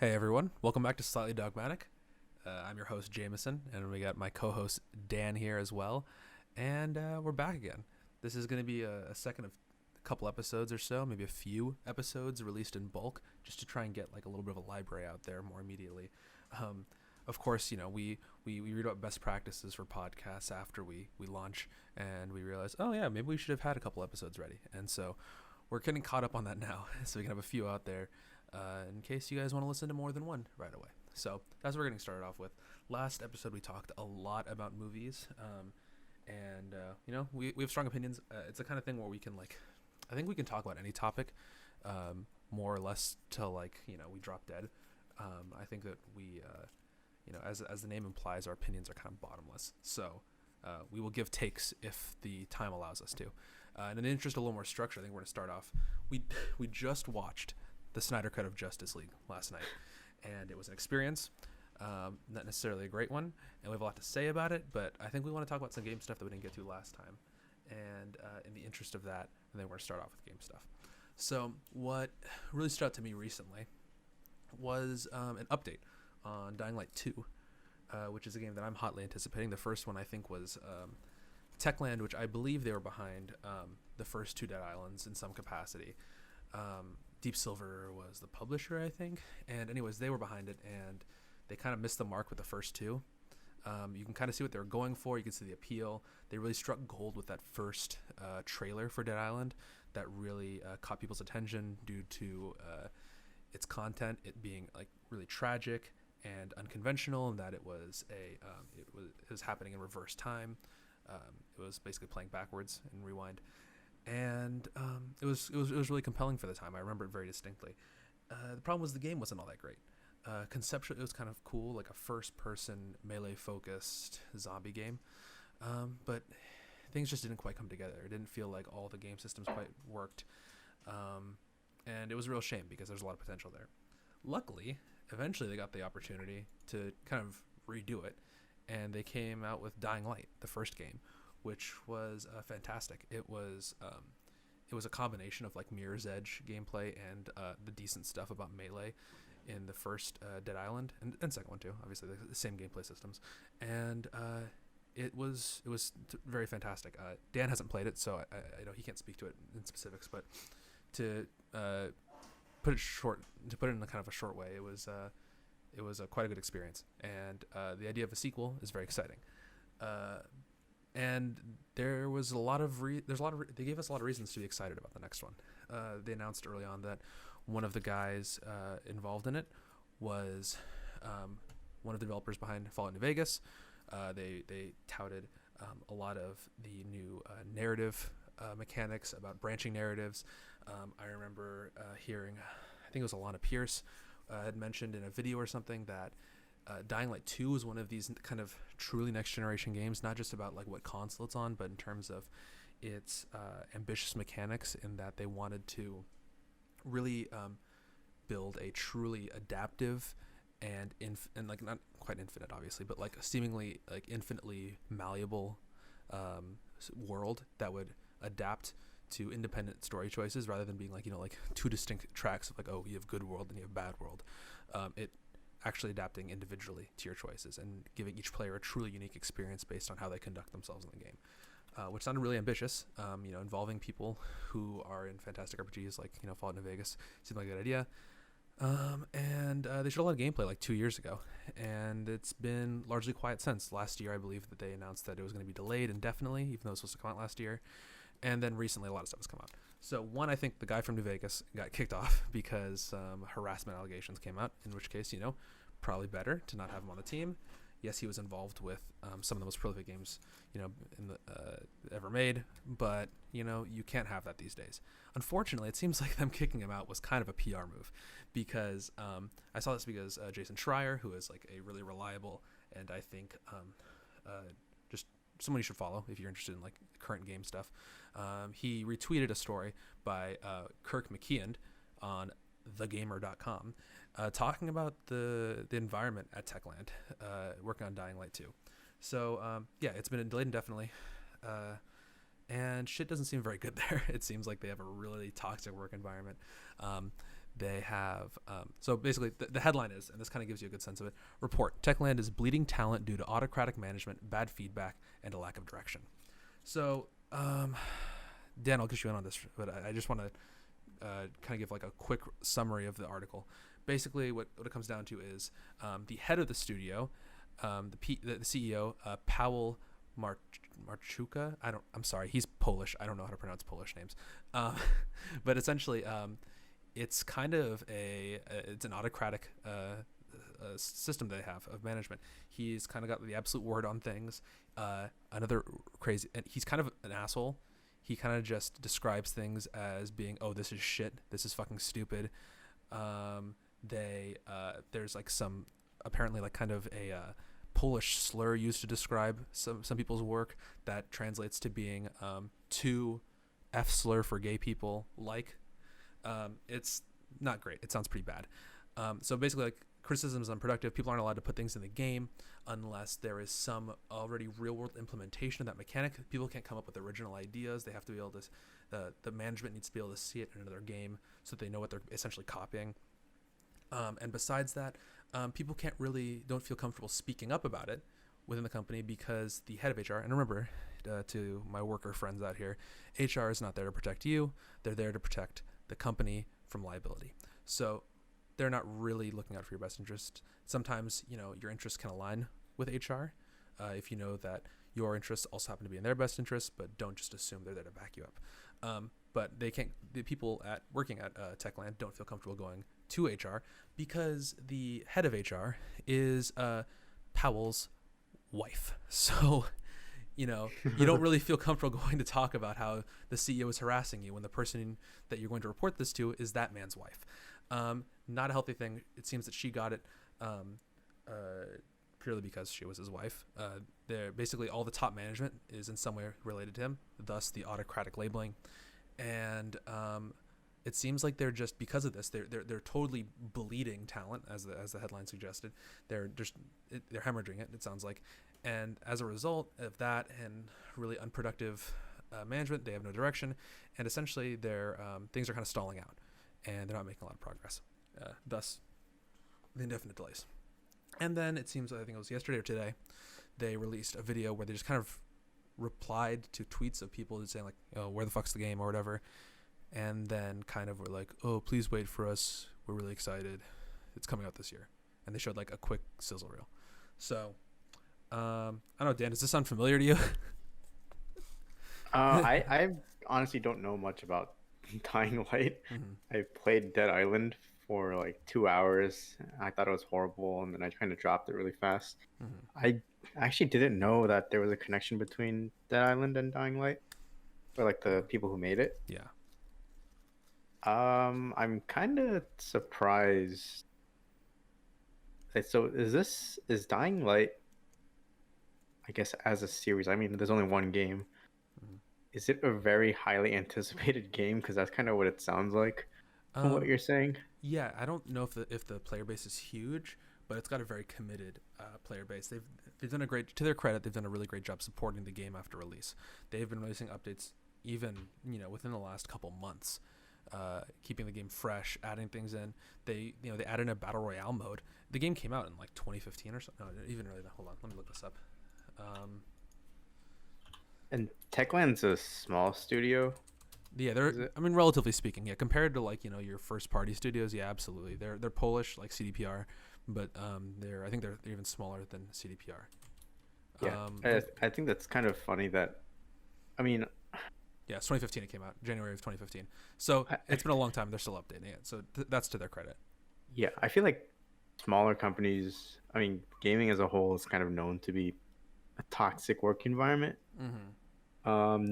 Hey everyone, welcome back to Slightly Dogmatic. I'm your host Jamison, and we got my co-host Dan here as well, and we're back again. This is going to be a second of a couple episodes or so, maybe a few episodes released in bulk, just to try and get like a little bit of a library out there more immediately. Um, of course, we read about best practices for podcasts after we launch, and we realize, oh yeah, maybe we should have had a couple episodes ready, and so we're getting caught up on that now, so we can have a few out there in case you guys want to listen to more than one right away. So that's what we're getting started off with. Last episode, we talked a lot about movies, and we have strong opinions. It's the kind of thing where we can I think we can talk about any topic, more or less till we drop dead. I think that as the name implies, our opinions are kind of bottomless. So we will give takes if the time allows us to. And in the interest of a little more structure, I think we're going to start off. We just watched the Snyder Cut of Justice League last night, and it was an experience, not necessarily a great one, and we have a lot to say about it, but I think we want to talk about some game stuff that we didn't get to last time, and in the interest of that, then we're going to start off with game stuff. So what really stood out to me recently was an update on Dying Light 2, which is a game that I'm hotly anticipating. The first one I think was Techland, which I believe they were behind the first two Dead Islands in some capacity. Deep Silver was the publisher, I think. And anyways, they were behind it, and they kind of missed the mark with the first two. You can kind of see what they were going for. You can see the appeal. They really struck gold with that first trailer for Dead Island that really caught people's attention due to its content, it being like really tragic and unconventional, and that it was it was happening in reverse time. It was basically playing backwards and rewind. And it was really compelling for the time. I remember it very distinctly. The problem was the game wasn't all that great. Conceptually, it was kind of cool, like a first-person melee-focused zombie game, but things just didn't quite come together. It didn't feel like all the game systems quite worked, and it was a real shame because there's a lot of potential there. Luckily, eventually they got the opportunity to kind of redo it, and they came out with Dying Light, the first game, which was fantastic. It was a combination of like Mirror's Edge gameplay and the decent stuff about melee in the first Dead Island and second one too. Obviously, the same gameplay systems, and it was very fantastic. Dan hasn't played it, so I know he can't speak to it in specifics, but to put it in a kind of a short way, it was quite a good experience, and the idea of a sequel is very exciting. And there was they gave us a lot of reasons to be excited about the next one. They announced early on that one of the guys involved in it was one of the developers behind Fallout New Vegas. They touted a lot of the new narrative mechanics about branching narratives. I remember hearing, I think it was Alana Pierce had mentioned in a video or something that Dying Light 2 is one of these kind of truly next generation games, not just about like what console it's on, but in terms of its ambitious mechanics, in that they wanted to really build a truly adaptive and like not quite infinite obviously, but like a seemingly like infinitely malleable world that would adapt to independent story choices rather than being like like two distinct tracks of like, oh, you have good world and you have bad world. It actually adapting individually to your choices and giving each player a truly unique experience based on how they conduct themselves in the game, which sounded really ambitious. Involving people who are in fantastic RPGs like Fallout New Vegas seemed like a good idea. And they showed a lot of gameplay like 2 years ago, and it's been largely quiet since. Last year, I believe that they announced that it was going to be delayed indefinitely, even though it was supposed to come out last year. And then recently, a lot of stuff has come out. So one, I think the guy from New Vegas got kicked off because harassment allegations came out, in which case, probably better to not have him on the team. Yes, he was involved with some of the most prolific games, in the ever made, but you can't have that these days. Unfortunately, it seems like them kicking him out was kind of a PR move, because I saw this because Jason Schreier, who is like a really reliable and I think just someone you should follow if you're interested in like current game stuff, he retweeted a story by Kirk McKeon on thegamer.com talking about the environment at Techland, working on Dying Light 2. So yeah, it's been delayed indefinitely, and shit doesn't seem very good there. It seems like they have a really toxic work environment. they have so basically the headline is, and this kind of gives you a good sense of it: report, Techland is bleeding talent due to autocratic management, bad feedback, and a lack of direction. So Dan, I'll get you in on this, but I just want to kind of give like a quick summary of the article. Basically what it comes down to is the head of the studio, the CEO, Paweł Marchuka. I'm sorry, he's Polish. I don't know how to pronounce Polish names. But essentially it's kind of it's an autocratic system they have of management. He's kind of got the absolute word on things. Another crazy, and he's kind of an asshole. He kind of just describes things as being, oh, this is shit. This is fucking stupid. There's like some, apparently like kind of a Polish slur used to describe some people's work that translates to being too F slur for gay people. It's not great. It sounds pretty bad. So basically, like, criticism is unproductive. People aren't allowed to put things in the game unless there is some already real-world implementation of that mechanic. People can't come up with original ideas. They have to be able to, the management needs to be able to see it in another game so that they know what they're essentially copying. And besides that, people don't feel comfortable speaking up about it within the company because the head of HR, and remember, to my worker friends out here, HR is not there to protect you. They're there to protect the company from liability. So they're not really looking out for your best interest. Sometimes, your interests can align with HR if you know that your interests also happen to be in their best interest, but don't just assume they're there to back you up. But the people working at Techland don't feel comfortable going to HR because the head of HR is Powell's wife. So, you don't really feel comfortable going to talk about how the CEO is harassing you when the person that you're going to report this to is that man's wife. Not a healthy thing. It seems that she got it purely because she was his wife. Basically all the top management is in some way related to him, thus the autocratic labeling. And it seems like they're just, because of this, they're totally bleeding talent, as the headline suggested. They're hemorrhaging it. It sounds like, and as a result of that and really unproductive management, they have no direction, and essentially their things are kind of stalling out, and they're not making a lot of progress. Thus, the indefinite delays. And then it seems, I think it was yesterday or today, they released a video where they just kind of replied to tweets of people just saying like, oh, where the fuck's the game or whatever. And then kind of were like, oh, please wait for us. We're really excited. It's coming out this year. And they showed like a quick sizzle reel. So, I don't know, Dan, does this sound familiar to you? I honestly don't know much about Dying Light. Mm-hmm. I played Dead Island for like 2 hours. I thought it was horrible, and then I kind of dropped it really fast. Mm-hmm. I actually didn't know that there was a connection between Dead Island and Dying Light, or like the people who made it. Yeah. I'm kind of surprised. So is Dying Light, I guess, as a series? I mean, there's only one game. Mm-hmm. Is it a very highly anticipated game? Because that's kind of what it sounds like from what you're saying. Yeah, I don't know if the player base is huge, but it's got a very committed player base. They've done to their credit, they've done a really great job supporting the game after release. They've been releasing updates even within the last couple months, keeping the game fresh, adding things in. They added a battle royale mode. The game came out in like 2015 or something. No, even earlier than. Hold on, let me look this up. And Techland's a small studio. Yeah, relatively speaking, yeah, compared to like your first party studios, yeah, absolutely. They're Polish, like CDPR, but I think they're even smaller than CDPR. Yeah, I think that's kind of funny that, I mean, yeah, it's 2015 it came out, January of 2015. So it's been a long time. They're still updating it, so that's to their credit. Yeah, I feel like smaller companies, I mean, gaming as a whole is kind of known to be a toxic work environment. Mm-hmm.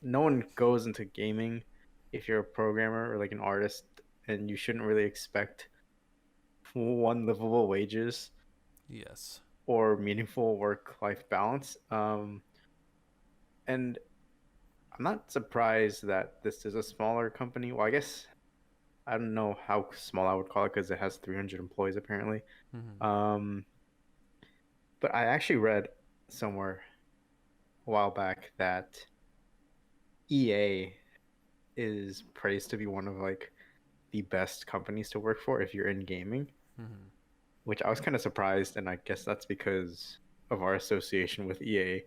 No one goes into gaming if you're a programmer or like an artist, and you shouldn't really expect livable wages. Yes. Or meaningful work-life balance. And I'm not surprised that this is a smaller company. Well, I guess I don't know how small I would call it because it has 300 employees apparently. Mm-hmm. But I actually read somewhere a while back that EA is praised to be one of like the best companies to work for if you're in gaming, Mm-hmm. which I was kind of surprised, and I guess that's because of our association with EA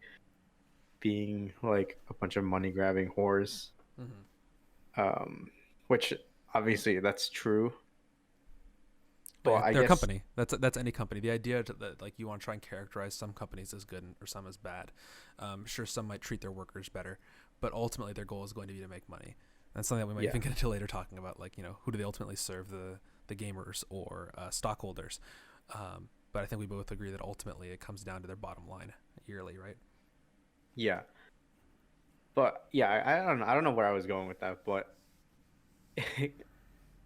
being like a bunch of money grabbing whores. Mm-hmm. Um, which obviously that's true, But but yeah, I they're a guess company. That's any company. The idea that like you want to try and characterize some companies as good or some as bad. Sure, some might treat their workers better, but ultimately their goal is going to be to make money. That's something that we might yeah, even get into later, talking about like who do they ultimately serve, the gamers or stockholders. But I think we both agree that ultimately it comes down to their bottom line yearly, right? yeah. But yeah, I don't know where I was going with that, but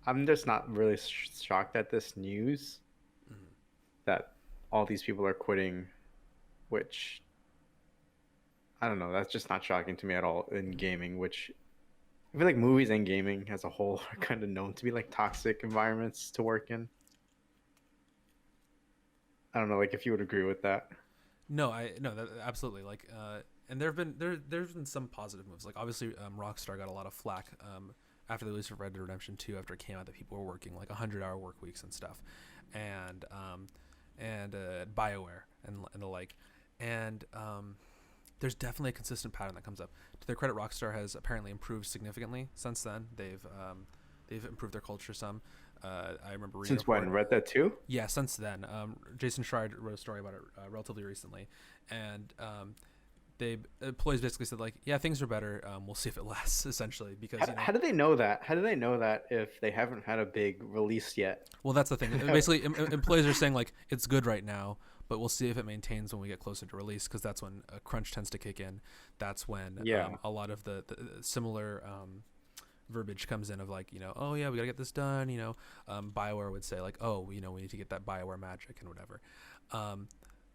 I'm just not really shocked at this news Mm-hmm. that all these people are quitting, which I don't know, that's just not shocking to me at all in gaming, which I feel like movies and gaming as a whole are kind of known to be like toxic environments to work in. I don't know, like if you would agree with that. No, absolutely. Like, and there's been some positive moves. Like, obviously, Rockstar got a lot of flack after the release of Red Dead Redemption 2, after it came out, that people were working like 100-hour work weeks and stuff, and BioWare and the like, and there's definitely a consistent pattern that comes up. To their credit, Rockstar has apparently improved significantly since then. They've improved their culture some. I remember reading a Since when? report. Read that too? Yeah, since then, Jason Schreier wrote a story about it relatively recently, and they employees basically said like, yeah, things are better. We'll see if it lasts, essentially, because How do they know that? How do they know that if they haven't had a big release yet? well, that's the thing. Basically, employees are saying like it's good right now, but we'll see if it maintains when we get closer to release, because that's when crunch tends to kick in. That's when Yeah. a lot of the similar verbiage comes in of like, oh yeah, we gotta get this done. BioWare would say like, oh, we need to get that BioWare magic and whatever.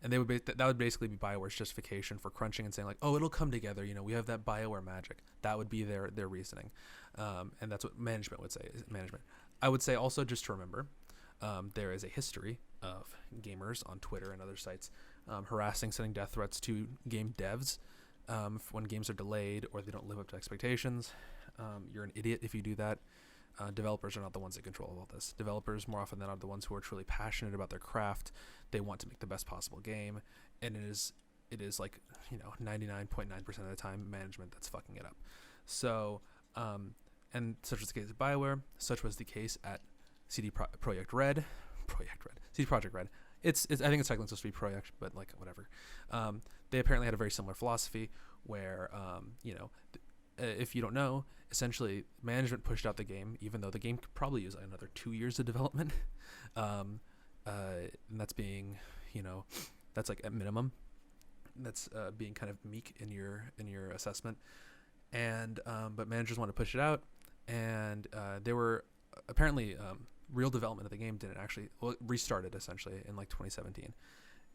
And they would that would basically be BioWare's justification for crunching and saying like, oh, it'll come together. We have that BioWare magic. That would be their reasoning, and that's what management would say. Management, I would say also, just to remember, there is a history of gamers on Twitter and other sites harassing, sending death threats to game devs when games are delayed or they don't live up to expectations. You're an idiot if you do that. Developers are not the ones that control all this. Developers, more often than not, are the ones who are truly passionate about their craft. They want to make the best possible game, and it is like 99.9% of the time management that's fucking it up. So, and such was the case at BioWare. Such was the case at CD Projekt Red. CD Projekt Red. It's I think it's technically supposed to be Projekt, but like whatever. They apparently had a very similar philosophy where if you don't know, essentially management pushed out the game, even though the game could probably use another 2 years of development. And that's being, that's like at minimum. That's being kind of meek in your assessment. And but managers want to push it out, and they were apparently real development of the game didn't actually restarted essentially in like 2017.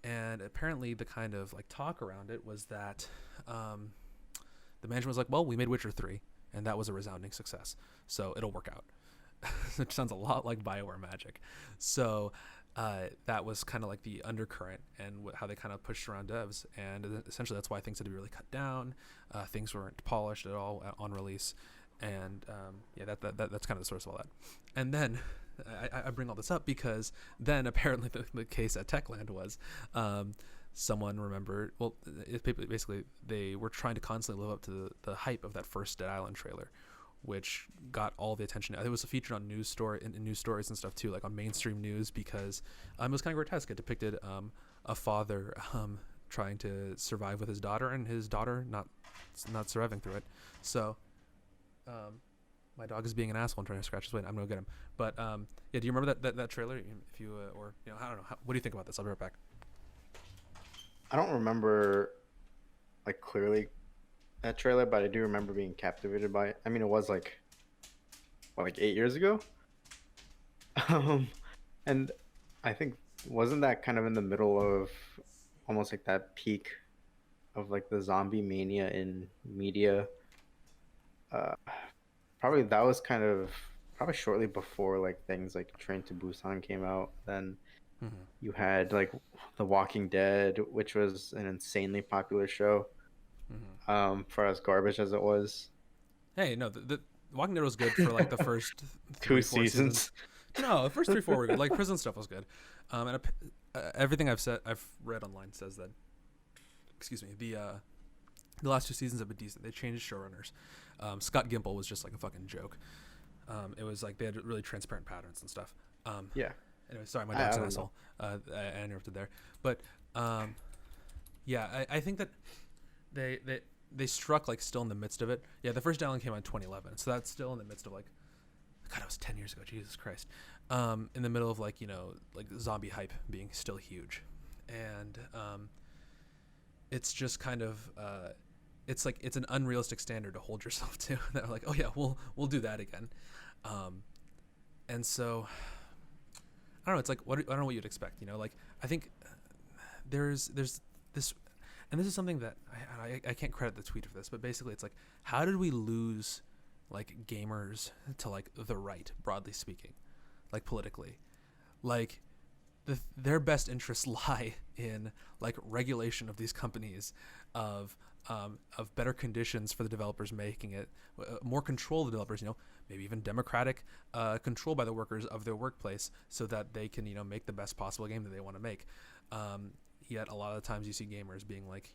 And apparently the kind of like talk around it was that the management was like, well, we made Witcher 3, and that was a resounding success, so it'll work out. Which sounds a lot like BioWare magic. So that was kind of like the undercurrent and how they kind of pushed around devs. And essentially that's why things had to be really cut down. Things weren't polished at all on release. And that's kind of the source of all that. And then I bring all this up because then apparently the case at Techland was someone remembered, well, basically they were trying to constantly live up to the hype of that first Dead Island trailer, which got all the attention. It was featured on news stories and stuff too, like on mainstream news, because it was kind of grotesque. It depicted a father trying to survive with his daughter, and his daughter not surviving through it. So my dog is being an asshole and trying to scratch his way. I'm gonna get him. But yeah, do you remember that trailer? If you or I don't know. What do you think about this? I'll be right back. I don't remember like clearly that trailer, but I do remember being captivated by it. I mean, it was like 8 years ago. Um, and I think wasn't that kind of in the middle of almost like that peak of like the zombie mania in media? Uh, Probably that was kind of probably shortly before like things like Train to Busan came out. Then Mm-hmm. you had like The Walking Dead, which was an insanely popular show. Mm-hmm. For as garbage as it was. Hey, no, Walking Dead was good for like the first Two 3-4 seasons. seasons. No, the first 3-4 were good. Like prison stuff was good. And everything I've read online says that. Excuse me. The last 2 seasons have been decent. They changed showrunners. Scott Gimple was just like a fucking joke. It was like they had really transparent patterns and stuff. Yeah. Anyway, sorry, my dog's I an don't asshole. I interrupted there, but yeah, I think that they struck like still in the midst of it. Yeah, the first download came out in 2011, so that's still in the midst of like, God, it was 10 years ago. Jesus Christ. In the middle of like like zombie hype being still huge, and it's just kind of it's like it's an unrealistic standard to hold yourself to. That like, oh yeah, we'll do that again, and so I don't know. It's like I don't know what you'd expect. Like I think there's this, and this is something that I can't credit the tweet for this, but basically it's like, how did we lose like gamers to like the right, broadly speaking, like politically, like their best interests lie in like regulation of these companies, of better conditions for the developers making it, more control of the developers, maybe even democratic control by the workers of their workplace, so that they can make the best possible game that they want to make. Yet a lot of the times you see gamers being like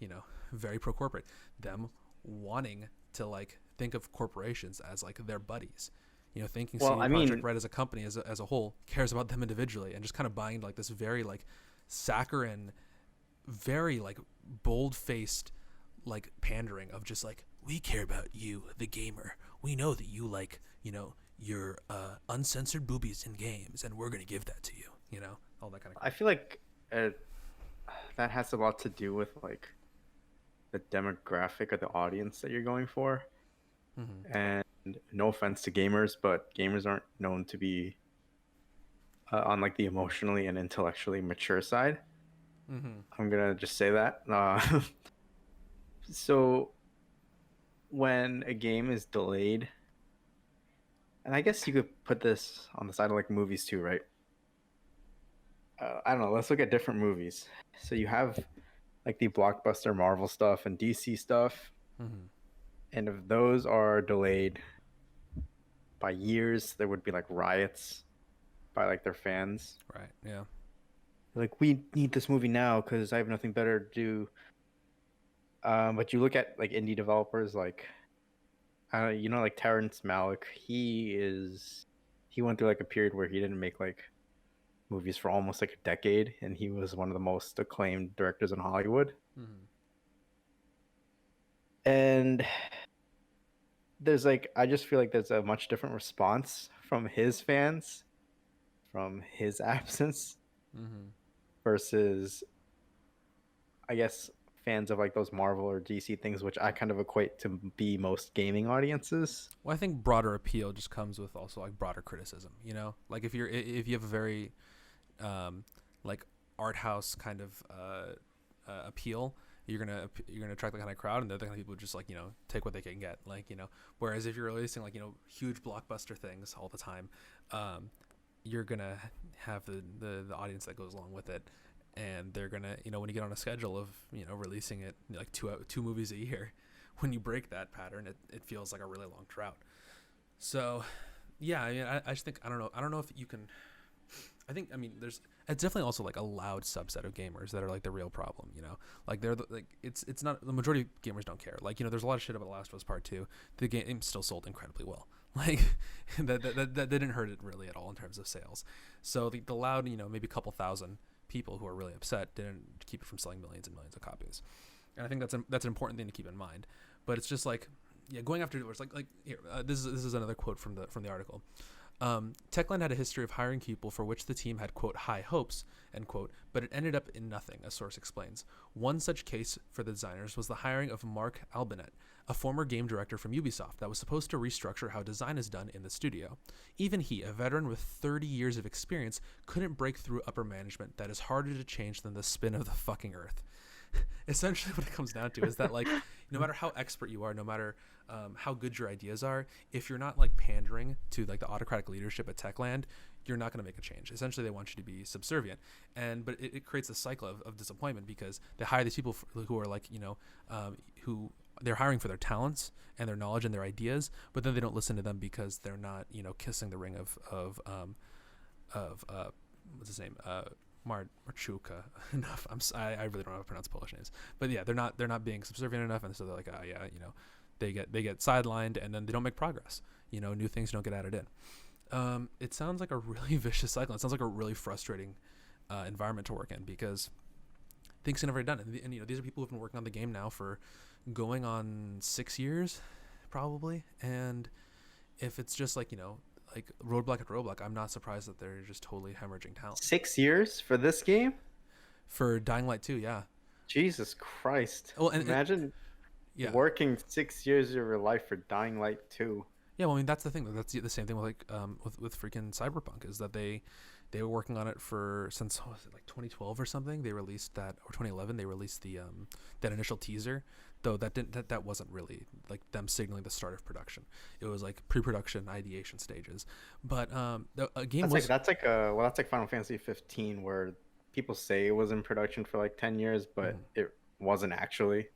very pro corporate, them wanting to like think of corporations as like their buddies, thinking CD Projekt Red as a company as a whole cares about them individually, and just kind of buying like this very like saccharine, very like bold-faced like pandering of just like, we care about you, the gamer. We know that you like, your uncensored boobies in games, and we're gonna give that to you. All that kind of. I feel like that has a lot to do with like the demographic of the audience that you're going for. Mm-hmm. And no offense to gamers, but gamers aren't known to be on like the emotionally and intellectually mature side. Mm-hmm. I'm gonna just say that. So when a game is delayed, and I guess you could put this on the side of like movies too, right? I don't know. Let's look at different movies. So you have like the blockbuster Marvel stuff and DC stuff. Mm-hmm. And if those are delayed by years, there would be like riots by like their fans. Right. Yeah. Like, we need this movie now because I have nothing better to do. But you look at like indie developers like, like Terrence Malick. He went through like a period where he didn't make like movies for almost like a decade, and he was one of the most acclaimed directors in Hollywood. Mm-hmm. And I just feel like there's a much different response from his fans from his absence, mm-hmm. versus, I guess, fans of like those Marvel or DC things, which I kind of equate to be most gaming audiences. Well, I think broader appeal just comes with also like broader criticism, like if you have a very like art house kind of appeal, you're gonna attract the kind of crowd, and they're the kind of people who just like take what they can get, like whereas if you're releasing like huge blockbuster things all the time, you're gonna have the audience that goes along with it, and they're gonna when you get on a schedule of releasing it like two movies a year, when you break that pattern, it feels like a really long drought. So yeah, I mean, I just think I don't know if you can. It's definitely also like a loud subset of gamers that are like the real problem, like they're it's not the majority of gamers don't care. Like, there's a lot of shit about The Last of Us Part 2. The game still sold incredibly well. Like that didn't hurt it really at all in terms of sales. So the loud, maybe a couple thousand people who are really upset didn't keep it from selling millions and millions of copies. And I think that's an important thing to keep in mind. But it's just like, yeah, going after doors, like here, this is another quote from the article. Techland had a history of hiring people for which the team had, quote, high hopes, end quote, but it ended up in nothing, a source explains. One such case for the designers was the hiring of Mark Albinet, a former game director from Ubisoft that was supposed to restructure how design is done in the studio. Even he, a veteran with 30 years of experience, couldn't break through upper management that is harder to change than the spin of the fucking earth. Essentially what it comes down to is that, like, no matter how expert you are, no matter how good your ideas are, if you're not like pandering to like the autocratic leadership at Techland, you're not going to make a change. Essentially, they want you to be subservient, but it creates a cycle of disappointment, because they hire these people who are like who they're hiring for their talents and their knowledge and their ideas, but then they don't listen to them because they're not, kissing the ring of what's his name, Marchuka enough. I really don't know how to pronounce Polish names, but yeah, they're not being subservient enough, and so they're like, they get sidelined, and then they don't make progress. New things don't get added in. It sounds like a really vicious cycle. It sounds like a really frustrating environment to work in, because things are never done. And these are people who've been working on the game now for going on 6 years, probably. And if it's just like roadblock after roadblock, I'm not surprised that they're just totally hemorrhaging talent. 6 years for this game? For Dying Light 2, yeah. Jesus Christ. Well, and imagine working 6 years of your life for Dying Light 2. Yeah, well, I mean, that's the thing. That's the same thing with freaking Cyberpunk, is that they were working on it since 2012 or something. They released that, or 2011. They released the that initial teaser, though that wasn't really like them signaling the start of production. It was like pre-production ideation stages. But a game that's like Final Fantasy 15, where people say it was in production for like 10 years, but it wasn't actually.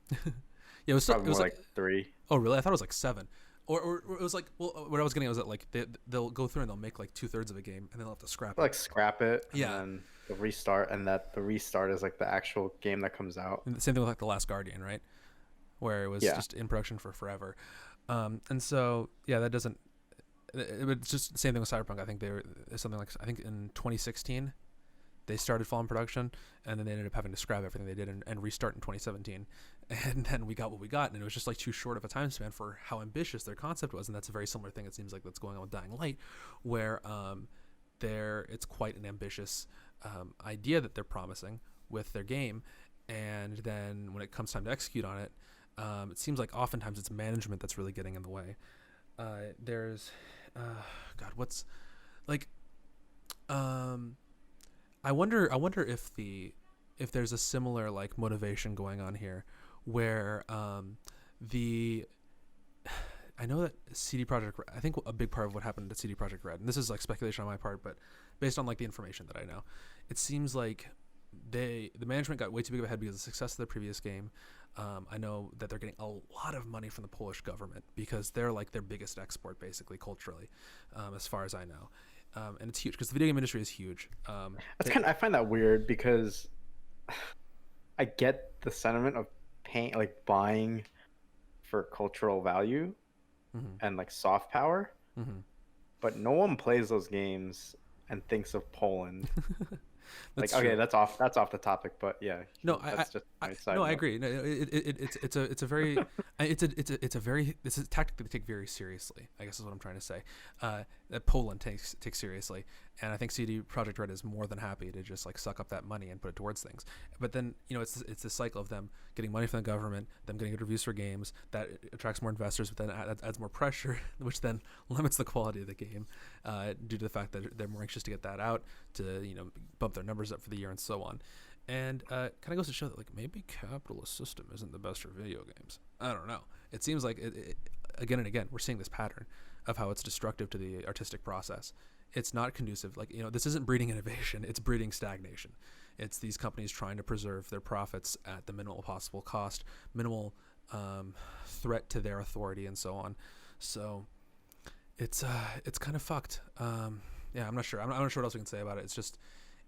Yeah, it was like 3. Oh, really? I thought it was like 7. Or it was like, well, what I was getting was that like they'll go through and they'll make like 2/3 of a game and then they'll have to scrap it. Like scrap it, yeah, and then they'll restart, and that the restart is like the actual game that comes out. And the same thing with like The Last Guardian, right? Where it was just in production for forever. And so that doesn't. It's just the same thing with Cyberpunk. I think I think in 2016 they started fall in production, and then they ended up having to scrap everything they did and restart in 2017. And then we got what we got, and it was just like too short of a time span for how ambitious their concept was. And that's a very similar thing, it seems like, that's going on with Dying Light, where it's quite an ambitious idea that they're promising with their game, and then when it comes time to execute on it, it seems like oftentimes it's management that's really getting in the way. There's what's like I wonder if there's a similar like motivation going on here, where I know that CD Projekt, I think a big part of what happened to CD Projekt Red, and this is like speculation on my part, but based on like the information that I know, it seems like the management got way too big of a head because of the success of their previous game. I know that they're getting a lot of money from the Polish government because they're like their biggest export, basically, culturally, as far as I know. And it's huge because the video game industry is huge. I find that weird, because I get the sentiment of buying for cultural value and like soft power, but no one plays those games and thinks of Poland. That's off the topic, but yeah. No, I agree. No, it's a very it's a tactic that they take very seriously, I guess is what I'm trying to say. That Poland takes seriously, and I think CD Projekt Red is more than happy to just like suck up that money and put it towards things. But then it's this cycle of them getting money from the government, them getting good reviews for games that attracts more investors, but then adds more pressure, which then limits the quality of the game due to the fact that they're more anxious to get that out, to bump their numbers up for the year and so on. And kind of goes to show that like maybe capitalist system isn't the best for video games. I don't know. It seems like it again and again we're seeing this pattern of how it's destructive to the artistic process. It's not conducive. Like this isn't breeding innovation. It's breeding stagnation. It's these companies trying to preserve their profits at the minimal possible cost, minimal threat to their authority, and so on. So it's kind of fucked. I'm not sure. I'm not sure what else we can say about it.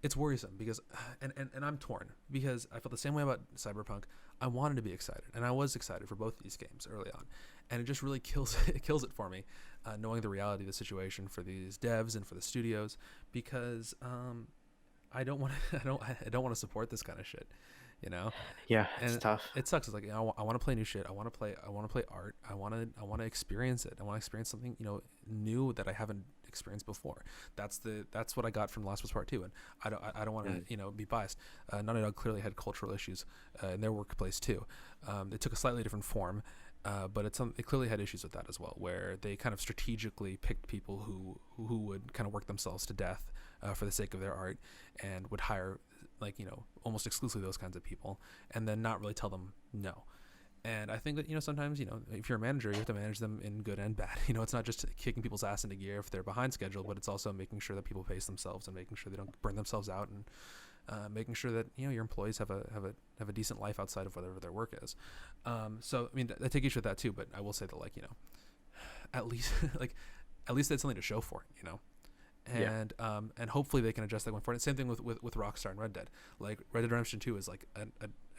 It's worrisome because, and I'm torn because I felt the same way about Cyberpunk. I wanted to be excited, and I was excited for both of these games early on, and it just really kills it for me, knowing the reality of the situation for these devs and for the studios, because I don't want to support this kind of shit, Yeah, it's tough. It sucks. It's like I want to play new shit. I want to play art. I want to experience it. I want to experience something new that I haven't experienced before. That's what I got from Last of Us Part 2, and I don't want to be biased. Naughty Dog clearly had cultural issues in their workplace too. It took a slightly different form, but it clearly had issues with that as well, where they kind of strategically picked people who would kind of work themselves to death for the sake of their art, and would hire almost exclusively those kinds of people, and then not really tell them no. And I think that sometimes if you're a manager, you have to manage them in good and bad. It's not just kicking people's ass into gear if they're behind schedule, but it's also making sure that people pace themselves and making sure they don't burn themselves out and making sure that your employees have a decent life outside of whatever their work is. So I mean, I take issue with that too, but I will say that at least at least they had something to show for it, and and hopefully they can adjust that going forward. Same thing with Rockstar and Red Dead. Like Red Dead Redemption 2 is like a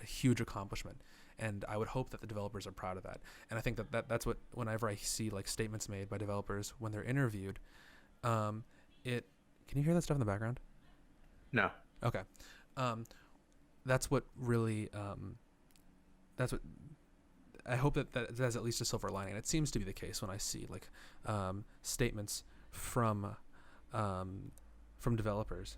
huge accomplishment, and I would hope that the developers are proud of that. And I think that's what, whenever I see like statements made by developers when they're interviewed, it can you hear that stuff in the background? No. Okay. That's what really that's what I hope that has at least a silver lining. And it seems to be the case when I see like statements from developers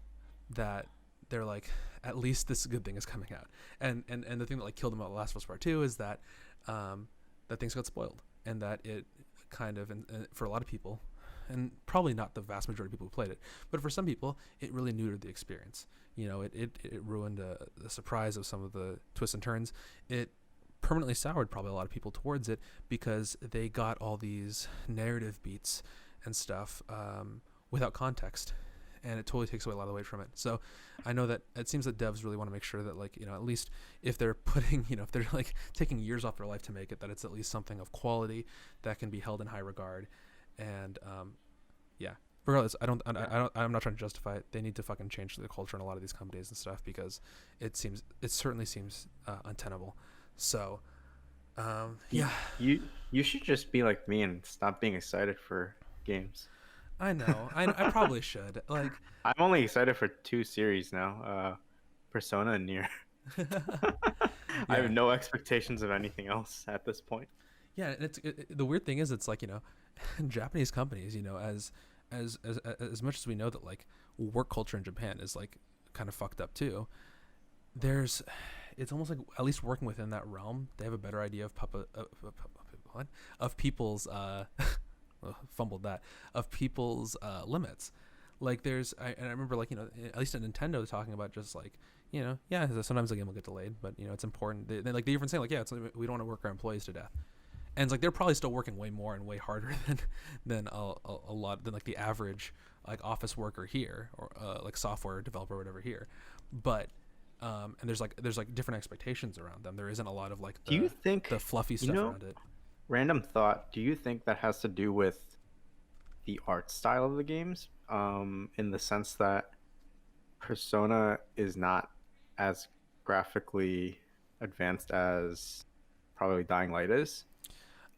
that they're like, at least this good thing is coming out. And the thing that like killed them about Last of Us Part 2 is that that things got spoiled, and that it kind of, and for a lot of people, and probably not the vast majority of people who played it, but for some people, it really neutered the experience. It ruined the surprise of some of the twists and turns. It permanently soured probably a lot of people towards it because they got all these narrative beats and stuff without context, and it totally takes away a lot of the weight from it. So I know that it seems that devs really want to make sure that at least if they're putting, if they're like taking years off their life to make it, that it's at least something of quality that can be held in high regard. And regardless, I'm not trying to justify it. They need to fucking change the culture in a lot of these companies and stuff, because it certainly seems untenable. So you should just be like me and stop being excited for games. I know. I probably should. Like, I'm only excited for 2 series now, Persona and Nier. I have no expectations of anything else at this point. Yeah, and the weird thing is, it's like, Japanese companies, as much as we know that like work culture in Japan is like kind of fucked up too, it's almost like, at least working within that realm, they have a better idea of people's fumbled that, of people's limits. Like I remember like, at least at Nintendo talking about just like, sometimes the game will get delayed, but it's important. They even saying like, we don't want to work our employees to death. And it's like they're probably still working way more and way harder than a lot than like the average like office worker here, or like software developer or whatever here. But and there's like different expectations around them. There isn't a lot of like do you think the fluffy stuff around it. Random thought, do you think that has to do with the art style of the games, in the sense that Persona is not as graphically advanced as probably Dying Light is?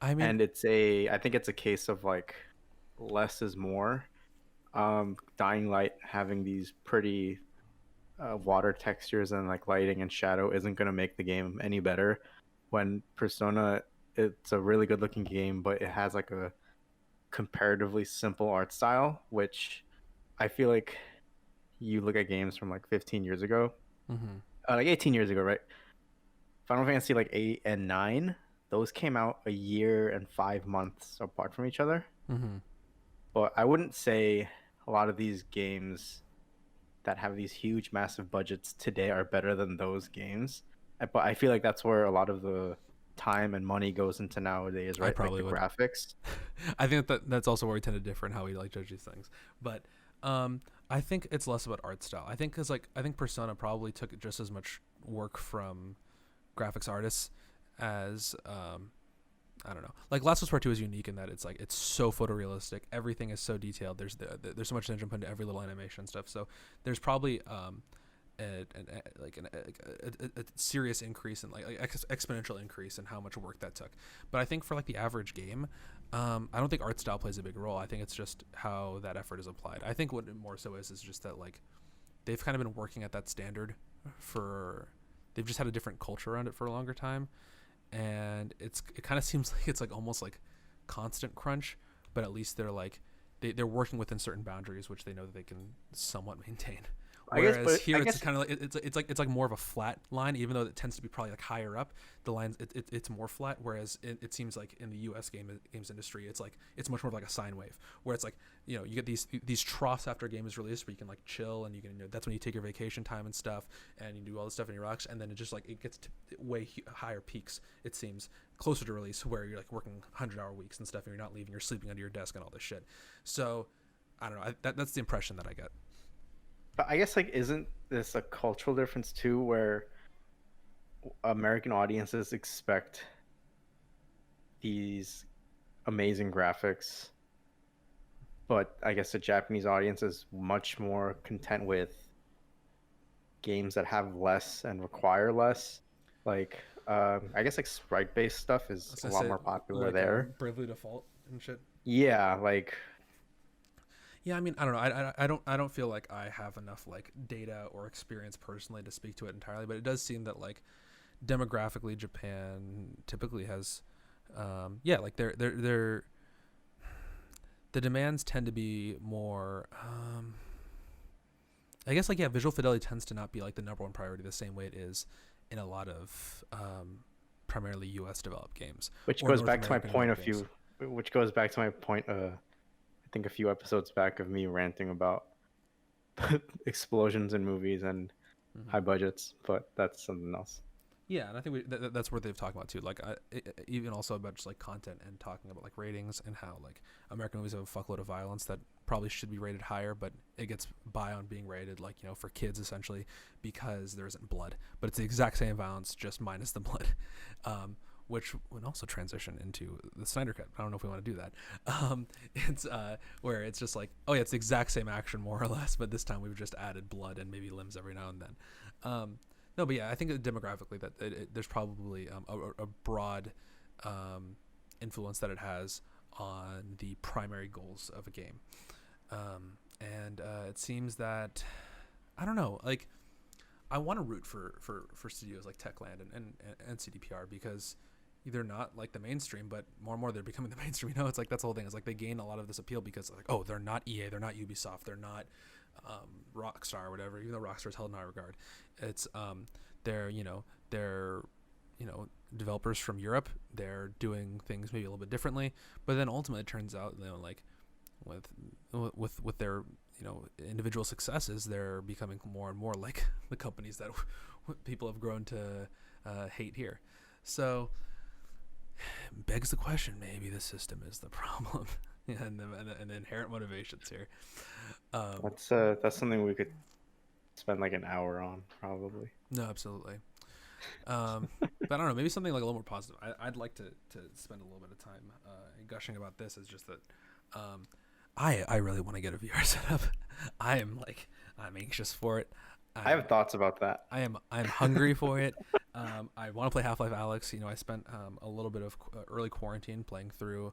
I mean, and I think it's a case of like less is more. Dying Light having these pretty water textures and like lighting and shadow isn't going to make the game any better, when Persona, it's a really good looking game, but it has like a comparatively simple art style, which I feel like you look at games from like 15 years ago, like 18 years ago, right? Final Fantasy like 8 and 9, those came out a year and 5 months apart from each other. But I wouldn't say a lot of these games that have these huge, massive budgets today are better than those games. But I feel like that's where a lot of the time and money goes into nowadays, right? Probably like the graphics. I think that's also where we tend to differ in how we like judge these things. But I think it's less about art style. I think I think Persona probably took just as much work from graphics artists as I don't know. Like Last of Us Part 2 is unique in that it's so photorealistic. Everything is so detailed. There's so much attention put into every little animation stuff. So there's probably a serious increase in like exponential increase in how much work that took. But I think for like the average game, I don't think art style plays a big role. I think it's just how that effort is applied. I think what it more so is just that like they've kind of been working at that standard they've just had a different culture around it for a longer time. And it kind of seems like it's like almost like constant crunch, but at least they're like they're working within certain boundaries, which they know that they can somewhat maintain. Whereas here it's kind of like it's like more of a flat line, even though it tends to be probably like higher up the lines. It's more flat. Whereas it seems like in the U.S. games industry, it's much more of like a sine wave, where it's like you get these troughs after a game is released where you can like chill and you can that's when you take your vacation time and stuff, and you do all this stuff and you relax, and then it just like it gets to way higher peaks. It seems closer to release where you're like working 100-hour weeks and stuff, and you're not leaving. You're sleeping under your desk and all this shit. So I don't know. That's the impression that I get. But I guess like isn't there's a cultural difference too, where American audiences expect these amazing graphics, but I guess the Japanese audience is much more content with games that have less and require less. Like, I guess like sprite-based stuff I is was a gonna lot say more popular like there. Bravely Default and shit. Yeah, like Yeah, I mean, I don't know. I don't feel like I have enough like data or experience personally to speak to it entirely, but it does seem that like demographically Japan typically has yeah, like they're the demands tend to be more I guess like yeah, visual fidelity tends to not be like the number one priority the same way it is in a lot of primarily US developed games which or goes North back to my American point developed games. which goes back to my point I think a few episodes back of me ranting about explosions in movies and Hmm. high budgets, but that's something else. Yeah, and I think that's worth they've talked about too. Like, even also about just like content and talking about like ratings and how like American movies have a fuckload of violence that probably should be rated higher, but it gets by on being rated like for kids essentially because there isn't blood, but it's the exact same violence just minus the blood, which would also transition into the Snyder Cut. I don't know if we want to do that. It's where it's just like, oh yeah, it's the exact same action more or less, but this time we've just added blood and maybe limbs every now and then. No, but yeah, I think demographically that there's probably a broad influence that it has on the primary goals of a game, and it seems that I don't know, like I want to root for studios like Techland and CDPR because they're not like the mainstream, but more and more they're becoming the mainstream. It's like that's the whole thing. It's like they gain a lot of this appeal because like, oh, they're not EA, they're not Ubisoft, they're not Rockstar or whatever. Even though Rockstar is held in high regard, it's they're developers from Europe. They're doing things maybe a little bit differently, but then ultimately it turns out like with their individual successes, they're becoming more and more like the companies that people have grown to hate here. So begs the question: maybe the system is the problem, and the inherent motivations here. That's something we could spend like an hour on probably. No, absolutely. But I don't know. Maybe something like a little more positive. I'd like to spend a little bit of time gushing about this. Is just that I really want to get a VR setup. I'm anxious for it. I have thoughts about that. I'm hungry for it. I want to play Half-Life Alyx. I spent a little bit of early quarantine playing through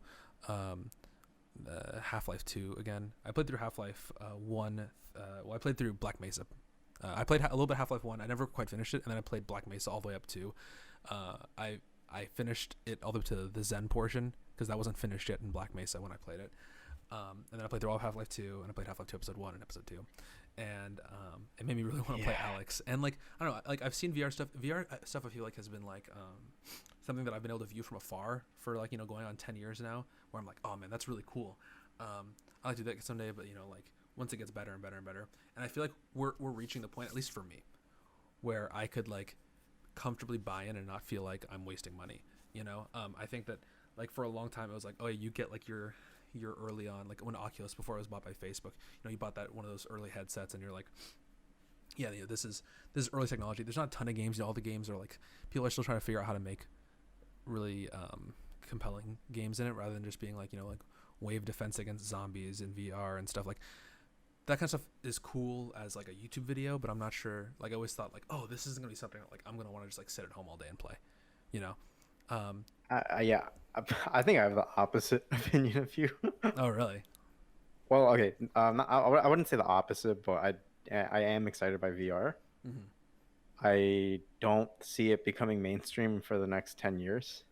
Half-Life 2 again. I played through Half-Life 1. I played through Black Mesa. I played a little bit Half-Life 1. I never quite finished it, and then I played Black Mesa all the way up to. I finished it all the way to the Zen portion because that wasn't finished yet in Black Mesa when I played it. And then I played through all of Half-Life 2, and I played Half-Life 2 Episode 1 and Episode 2. And it made me really want to play Alyx. And like I don't know, like I've seen VR stuff. VR stuff I feel like has been like something that I've been able to view from afar for like going on 10 years now. Where I'm like, oh man, that's really cool. I like to do that someday, but like once it gets better and better and better, and I feel like we're reaching the point, at least for me, where I could like comfortably buy in and not feel like I'm wasting money. I think that like for a long time it was like, oh yeah, you get like your early on, like when Oculus, before it was bought by Facebook, you bought that one of those early headsets and you're like, yeah, this is early technology. There's not a ton of games. All the games are like, people are still trying to figure out how to make really compelling games in it, rather than just being like like wave defense against zombies in VR and stuff. Like that kind of stuff is cool as like a YouTube video, but I'm not sure. Like I always thought like, oh, this isn't gonna be something that, like I'm gonna want to just like sit at home all day and play. Yeah, I think I have the opposite opinion of you. Oh really? Well, okay, I wouldn't say the opposite, but I am excited by VR. Mm-hmm. I don't see it becoming mainstream for the next 10 years.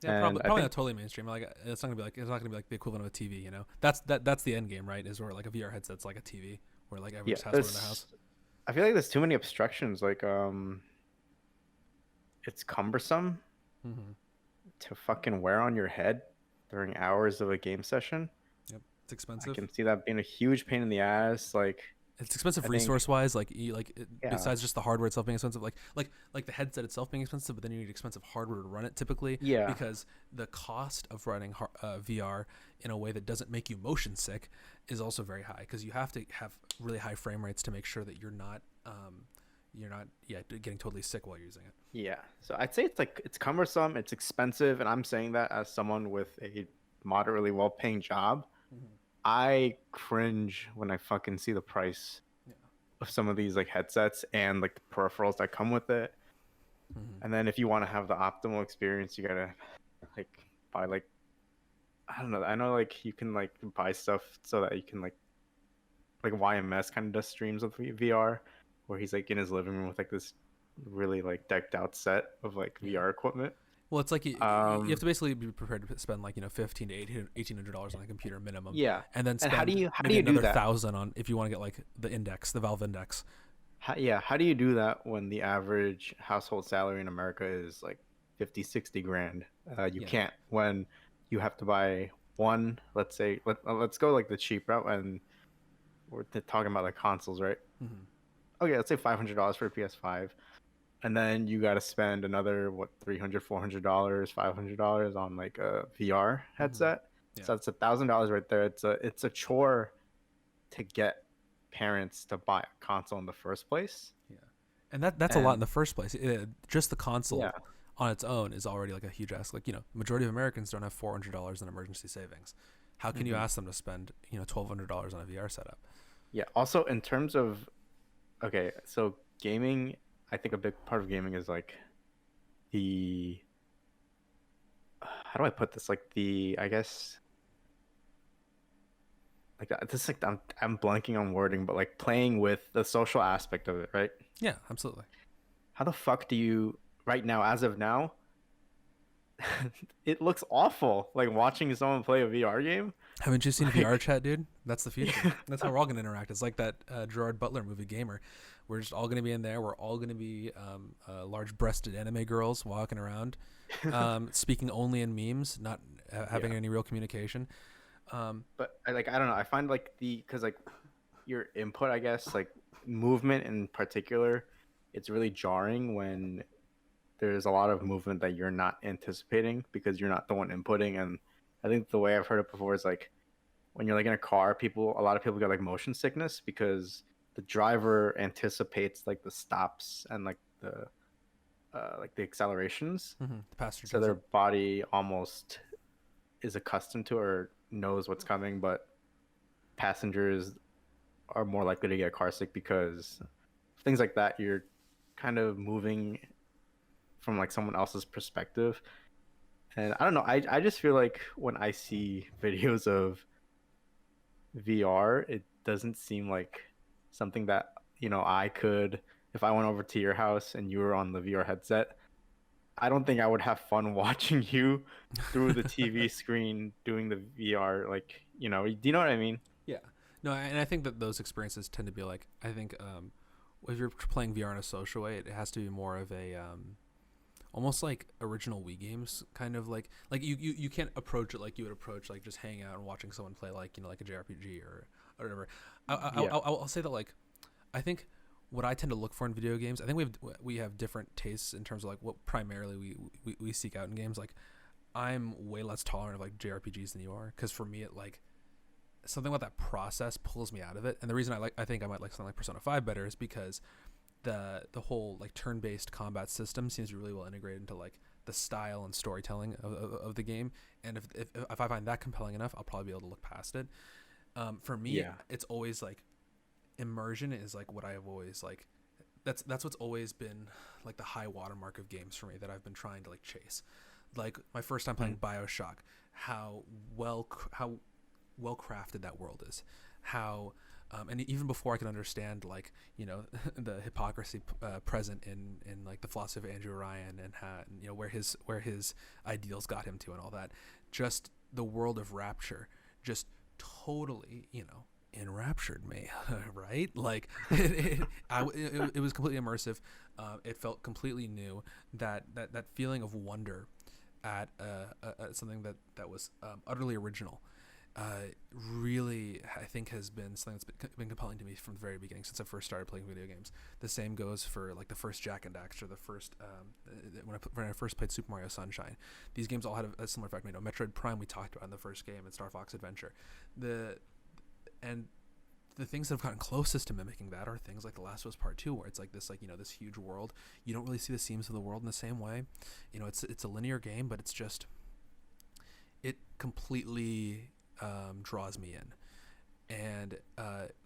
Yeah, And I probably think, not totally mainstream. Like it's not gonna be like the equivalent of a TV. That's the end game, right? Is where like a VR headset's like a TV, where like everyone yeah, just has one in the house. I feel like there's too many obstructions. Like, it's cumbersome Mm-hmm. to fucking wear on your head during hours of a game session. Yep, it's I expensive. can see that being a huge pain in the ass. Like, It's expensive I think, resource wise, yeah, besides just the hardware itself being expensive, like the headset itself being expensive, but then you need expensive hardware to run it typically yeah, because the cost of running VR in a way that doesn't make you motion sick is also very high because you have to have really high frame rates to make sure that you're not getting totally sick while you're using it. yeah. So I'd say it's like it's cumbersome, it's expensive, and I'm saying that as someone with a moderately well-paying job. Mm-hmm. I cringe when I fucking see the price Yeah. of some of these like headsets and like the peripherals that come with it. Mm-hmm. And then if you want to have the optimal experience, you gotta like buy like I don't know. I know like you can like buy stuff so that you can like YMS kind of does streams with VR, where he's like in his living room with like this really like decked out set of like Yeah. VR equipment. Well, it's like you have Um, to basically be prepared to spend like $15 to $1,800 on a computer minimum, yeah. and then And spend how do maybe you do another that? 1,000 on if you want to get like the Valve Index. Yeah, how do you do that when the average household salary in America is like 50, 60 grand? You Yeah. can't when you have to buy one, let's say, let's go like the cheap route and we're talking about like consoles, right? Mm-hmm. Okay, let's say $500 for a PS5. And then you got to spend another, what, $300, $400, $500 on like a VR Mm-hmm. headset. Yeah. So that's $1,000 right there. It's a chore to get parents to buy a console in the first place. Yeah. And that's a lot in And the first place. Just the yeah. console on its own is already like a huge ask. Like, majority of Americans don't have $400 in emergency savings. How can you Mhm. ask them to spend, $1,200 on a VR setup? Yeah. Also, in terms of okay, so gaming, I think a big part of gaming is like the how do I put this? Like the I guess like this like I'm blanking on wording, but like playing with the social aspect of it, right? Yeah, absolutely. How the fuck do you right now, as of now, it looks awful. Like watching someone play a VR game. Haven't you seen VR Like chat, dude? That's the future. yeah. That's how we're all gonna interact. It's like that Gerard Butler movie, Gamer. We're just all gonna be in there. We're all gonna be large-breasted anime girls walking around, speaking only in memes, not having Yeah. any real communication. Um, But I don't know. I find like because like your input, I guess, like movement in particular, it's really jarring when there's a lot of movement that you're not anticipating because you're not the one inputting. And I think the way I've heard it before is like when you're like in a car, a lot of people get like motion sickness because the driver anticipates like the stops and like the accelerations, the passenger so their doesn't. body almost is accustomed to or knows what's coming, but passengers are more likely to get car sick because things like that. You're kind of moving from like someone else's perspective. And I don't know, I just feel like when I see videos of VR, it doesn't seem like something that, I could, if I went over to your house and you were on the VR headset, I don't think I would have fun watching you through the TV screen doing the VR. Like, do you know what I mean? Yeah. No, and I think that those experiences tend to be like I think if you're playing VR in a social way, it has to be more of a almost like original Wii games, kind of like you can't approach it like you would approach like just hanging out and watching someone play like like a JRPG or whatever. Yeah. I'll say that like I think what I tend to look for in video games, I think we have different tastes in terms of like what primarily we seek out in games. Like I'm way less tolerant of like JRPGs than you are because for me it like something about that process pulls me out of it. And the reason I think I might like something like Persona 5 better is because the whole like turn-based combat system seems to be really well integrated into like the style and storytelling of the game. And if I find that compelling enough, I'll probably be able to look past it. For me, Yeah. it's always like immersion is like what I have always like. That's what's always been like the high watermark of games for me that I've been trying to like chase. Like my first time playing Mm. BioShock, how well crafted that world is, how and even before I could understand like the hypocrisy present in like the philosophy of Andrew Ryan and how where his ideals got him to and all that, just the world of Rapture just totally enraptured me. Right, like it was completely immersive. It felt completely new. That feeling of wonder at something that was utterly original really, I think, has been something that's been compelling to me from the very beginning since I first started playing video games. The same goes for like the first Jack and Daxter, the first when I first played Super Mario Sunshine. These games all had a similar effect. You know, Metroid Prime we talked about in the first game, and Star Fox Adventure. And the things that have gotten closest to mimicking that are things like The Last of Us Part 2, where it's like this, like, you know, this huge world. You don't really see the seams of the world in the same way. You know, it's a linear game, but it's just, it completely draws me in. And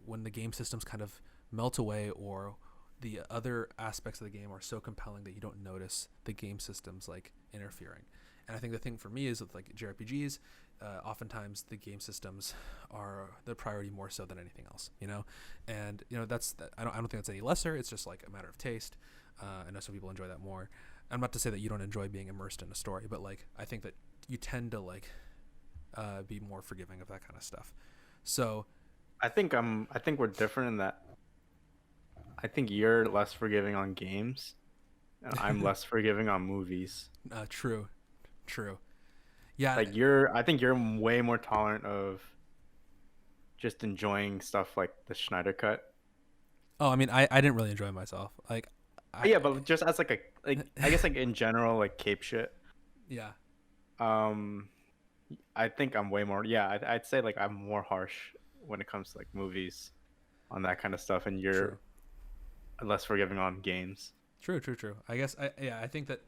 when the game systems kind of melt away, or the other aspects of the game are so compelling that you don't notice the game systems like interfering. And I think the thing for me is with like JRPGs, oftentimes the game systems are the priority more so than anything else, you know. And you know, I don't think that's any lesser. It's just like a matter of taste. I know some people enjoy that more. I'm not to say that you don't enjoy being immersed in a story, but like I think that you tend to like be more forgiving of that kind of stuff. So I think we're different in that I think you're less forgiving on games and I'm less forgiving on movies. True. Yeah. Like I think you're way more tolerant of just enjoying stuff like the Schneider cut. Oh, I mean, I didn't really enjoy myself. Like, Yeah, but just as like I guess like in general, like cape shit. Yeah. I think I'm way more. Yeah, I'd say like I'm more harsh when it comes to like movies on that kind of stuff, and you're True. less forgiving on games. True. I guess I think that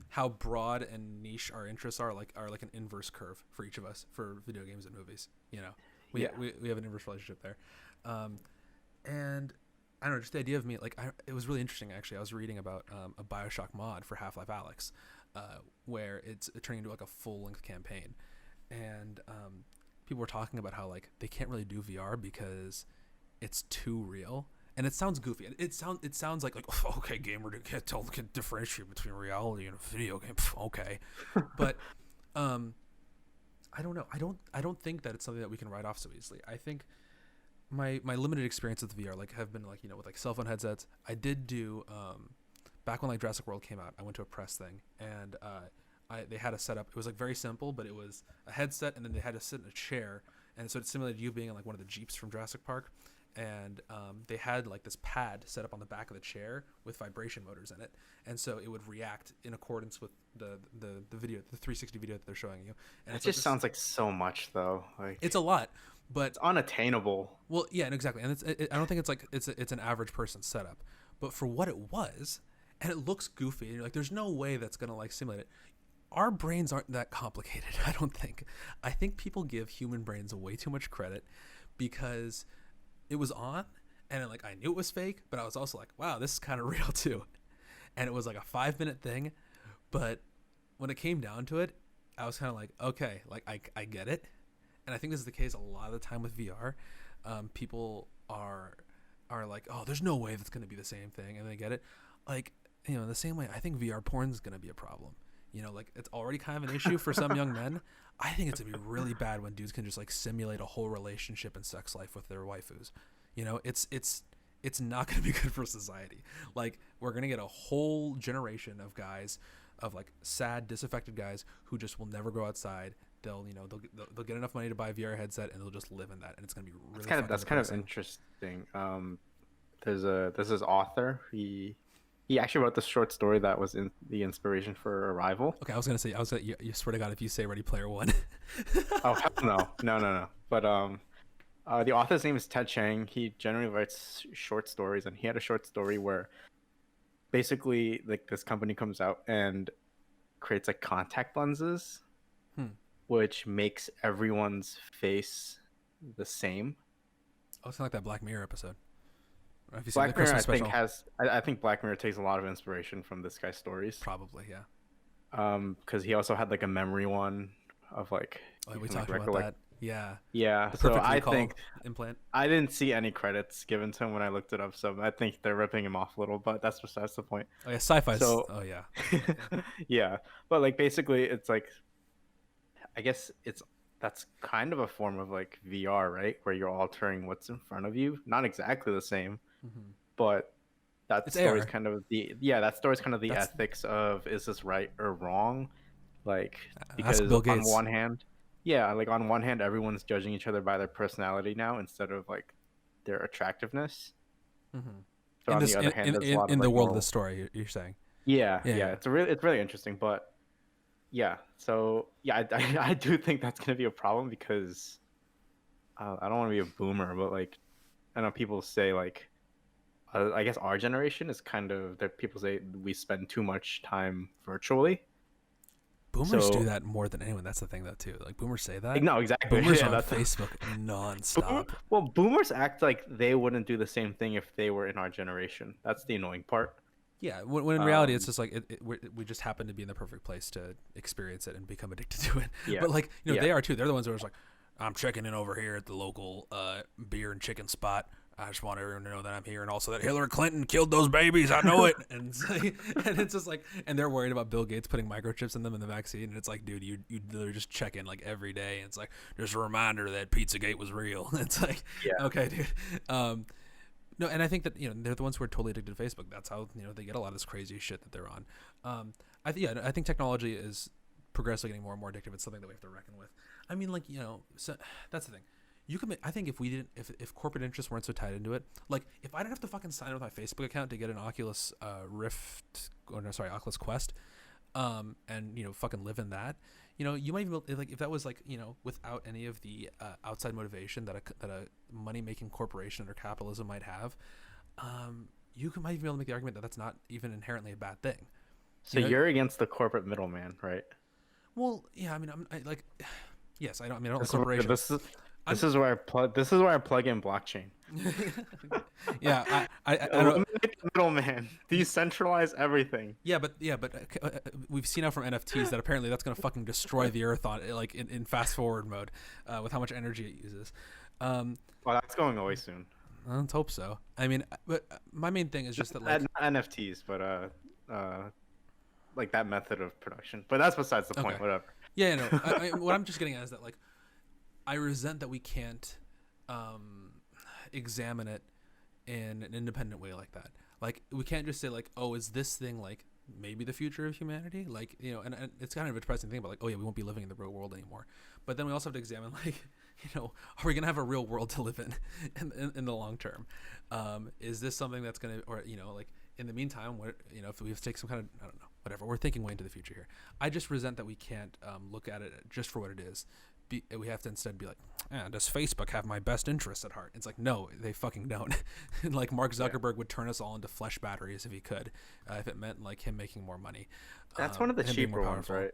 how broad and niche our interests are like an inverse curve for each of us for video games and movies. You know, we have an inverse relationship there, and I don't know, just the idea of me like it was really interesting actually. I was reading about a BioShock mod for Half-Life Alyx, where it's turning into like a full-length campaign, and people were talking about how like they can't really do VR because it's too real. And it sounds goofy. It sounds like oh, okay, gamer can differentiate between reality and a video game. Okay, but I don't know. I don't think that it's something that we can write off so easily. I think my limited experience with VR like have been like, you know, with like cell phone headsets. I did do back when like Jurassic World came out. I went to a press thing, and they had a setup. It was like very simple, but it was a headset, and then they had to sit in a chair, and so it simulated you being in like one of the Jeeps from Jurassic Park. And they had like this pad set up on the back of the chair with vibration motors in it, and so it would react in accordance with the video, the 360 video that they're showing you. And it just sounds like so much though. Like it's a lot, but it's unattainable. Well, yeah, and exactly, and I don't think it's like it's an average person's setup, but for what it was, and it looks goofy, and you're like, there's no way that's gonna like simulate it. Our brains aren't that complicated. I don't think. I think people give human brains way too much credit because it was on, and like I knew it was fake, but I was also like, wow, this is kind of real too. And it was like a 5-minute thing, but when it came down to it, I was kind of like, okay, like I get it. And I think this is the case a lot of the time with VR. People are like, oh, there's no way that's going to be the same thing, and they get it. Like, you know, in the same way, I think VR porn is going to be a problem. You know, like it's already kind of an issue for some young men. I think it's gonna be really bad when dudes can just like simulate a whole relationship and sex life with their waifus. You know, it's not gonna be good for society. Like we're gonna get a whole generation of guys, of like sad, disaffected guys who just will never go outside. They'll they'll get enough money to buy a VR headset and they'll just live in that, and it's gonna be really that's kind of interesting. There's this author. He actually wrote this short story that was in the inspiration for Arrival. Okay, I was gonna you swear to God, if you say Ready Player One. Oh hell no. But the author's name is Ted Chiang. He generally writes short stories, and he had a short story where basically like this company comes out and creates like contact lenses, which makes everyone's face the same. Oh, it's kind of like that Black Mirror episode. Black Mirror, I think Black Mirror takes a lot of inspiration from this guy's stories. Probably, yeah. Because he also had like a memory one of like. Oh, we talked about that. Yeah. Yeah. The so I think implant. I didn't see any credits given to him when I looked it up, so I think they're ripping him off a little. But that's the point. Oh yeah, sci-fi. So, oh yeah. Yeah, but like basically, it's like, I guess that's kind of a form of like VR, right? Where you're altering what's in front of you. Not exactly the same. But that story's kind of the ethics of, is this right or wrong? Like, because on one hand, yeah, like on one hand, everyone's judging each other by their personality now instead of like their attractiveness. Mm-hmm. But In on the this, other hand, there's a lot of in the like world of the moral. story, you're saying. Yeah, Yeah, yeah, yeah. it's really interesting, but yeah, so yeah, I do think that's gonna be a problem because I don't want to be a boomer, but like I know people say like I guess our generation is kind of that people say we spend too much time virtually. Boomers do So that more than anyone. That's the thing, though, too. Like boomers say that. no, exactly. Boomers Yeah, on that's Facebook nonstop. well, boomers act like they wouldn't do the same thing if they were in our generation. That's the annoying part. Yeah, when in reality it's Um, just like we just happen to be in the perfect place to experience it and become addicted to it. yeah, But like yeah. they are too. They're the ones who are just like, I'm checking in over here at the local beer and chicken spot. I just want everyone to know that I'm here, and also that Hillary Clinton killed those babies. I know it, and it's like, and it's just like, and they're worried about Bill Gates putting microchips in them in the vaccine, and it's like, dude, you literally just check in like every day, and it's like just a reminder that Pizzagate was real. It's like, Yeah. okay, dude. No, and I think that they're the ones who are totally addicted to Facebook. That's how they get a lot of this crazy shit that they're on. I think technology is progressively getting more and more addictive. It's something that we have to reckon with. I mean, like so that's the thing. You can. I think if we didn't, if corporate interests weren't so tied into it, like if I didn't have to fucking sign up with my Facebook account to get an Oculus Rift, or no, sorry, Oculus Quest, and fucking live in that. You might even like if that was like without any of the outside motivation that a money making corporation or capitalism might have, might even be able to make the argument that that's not even inherently a bad thing. So you're against the corporate middleman, right? Well, yeah, I mean, like, yes, I don't. I mean, I don't like This is where, corporations. this is this is where I plug. This is where I plug in blockchain. Yeah, I don't. Eliminate the middleman. Decentralize everything. Yeah, but we've seen out from NFTs that apparently that's gonna fucking destroy the Earth on like in fast forward mode, with how much energy it uses. Well, that's going away soon. Let's hope so. I mean, but my main thing is just that like Not NFTs, but like that method of production. But that's besides the point. okay, Whatever. yeah, no. What I'm just getting at is that like I resent that we can't examine it in an independent way like that. Like we can't just say like, oh, is this thing like maybe the future of humanity? Like and it's kind of a depressing thing, but like, oh yeah, we won't be living in the real world anymore. But then we also have to examine like, are we gonna have a real world to live in the long term? Is this something that's gonna, or like in the meantime, what if we have to take some kind of, I don't know, whatever. We're thinking way into the future here. I just resent that we can't look at it just for what it is. We have to instead be like, does Facebook have my best interests at heart? It's like, no, they fucking don't. Like Mark Zuckerberg would turn us all into flesh batteries if he could, if it meant like him making more money. That's one of the and him being cheaper more ones, powerful.